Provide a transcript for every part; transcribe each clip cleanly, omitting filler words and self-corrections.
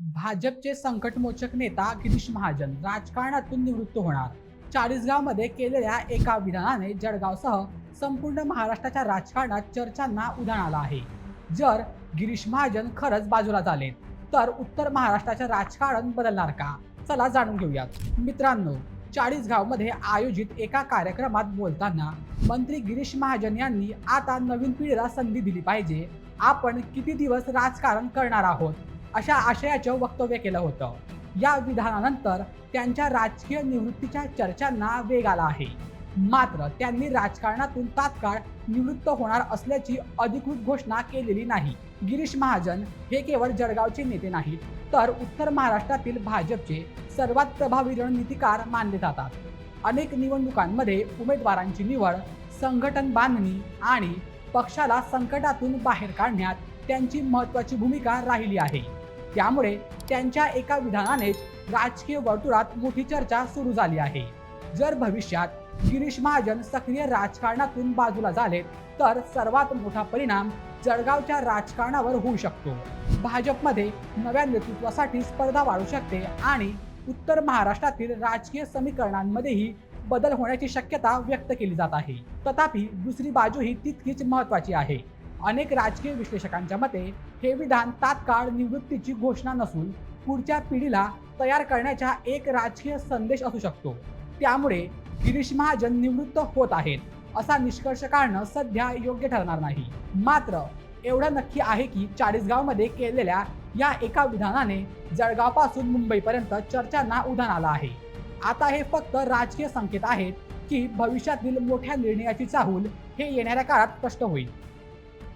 भाजपचे संकटमोचक नेता गिरीश महाजन राजकारणातून निवृत्त होणार. चाळीसगावमध्ये केलेल्या एका विधानाने जळगावसह संपूर्ण महाराष्ट्राच्या राजकारणात चर्चांना उधाण आलं आहे. जर गिरीश महाजन खरंच बाजूला झालेत तर उत्तर महाराष्ट्राचे राजकारण बदलणार का? चला जाणून घेऊयात. मित्रांनो, चाळीसगावमध्ये आयोजित एका कार्यक्रमात बोलताना मंत्री गिरीश महाजन यांनी आता नवीन पिढीला संधी दिली पाहिजे, आपण किती दिवस राजकारण करणार आहोत, अशा आशयाचं वक्तव्य केलं होतं. या विधानानंतर त्यांच्या राजकीय निवृत्तीच्या चर्चांना वेग आला आहे. मात्र त्यांनी राजकारणातून तात्काळ निवृत्त होणार असल्याची अधिकृत घोषणा केलेली नाही. गिरीश महाजन हे केवळ जळगावचे नेते नाहीत, तर उत्तर महाराष्ट्रातील भाजपचे सर्वात प्रभावी रणनीतिकार मानले जातात. अनेक निवडणुकांमध्ये उमेदवारांची निवड, संघटन बांधणी आणि पक्षाला संकटातून बाहेर काढण्यात त्यांची महत्त्वाची भूमिका राहिली आहे. त्यामुळे त्यांच्या एका विधानानेच राजकीय वर्तुळात मोठी चर्चा सुरू झाली आहे. जर भविष्यात गिरीश महाजन सक्रिय राजकारणातून बाजूला झालेत तर सर्वात मोठा परिणाम जळगावच्या राजकारणावर होऊ शकतो. भाजपमध्ये नव्या नेतृत्वासाठी स्पर्धा वाढू शकते आणि उत्तर महाराष्ट्रातील राजकीय समीकरणांमध्येही बदल होण्याची शक्यता व्यक्त केली जात आहे. तथापि दुसरी बाजूही तितकीच महत्त्वाची आहे. अनेक राजकीय विश्लेषकांच्या मते हे विधान तात्काळ निवृत्तीची घोषणा नसून पुढच्या पिढीला तयार करण्याचा एक राजकीय संदेश असू शकतो. त्यामुळे गिरीश महाजन निवृत्त होत आहेत असा निष्कर्ष काढणं सध्या योग्य ठरणार नाही. मात्र एवढं नक्की आहे की चाळीसगावमध्ये केलेल्या या एका विधानाने जळगावपासून मुंबईपर्यंत चर्चांना उधाण आलं आहे. आता हे फक्त राजकीय संकेत आहेत की भविष्यातील मोठ्या निर्णयाची चाहूल हे येणाऱ्या काळात स्पष्ट होईल.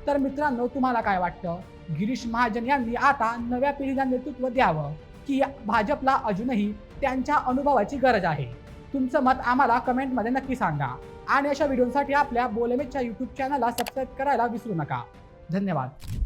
तर मित्रांनो, तुम्हाला काय वाटतं? गिरीश महाजन यांनी आता नव्या पिढीला नेतृत्व द्यावं की भाजपला अजूनही त्यांच्या अनुभवाची गरज आहे? तुमचं मत आम्हाला कमेंटमध्ये नक्की सांगा आणि अशा व्हिडिओसाठी आपल्या बोलेमेच्या यूट्यूब चॅनलला सबस्क्राईब करायला विसरू नका. धन्यवाद.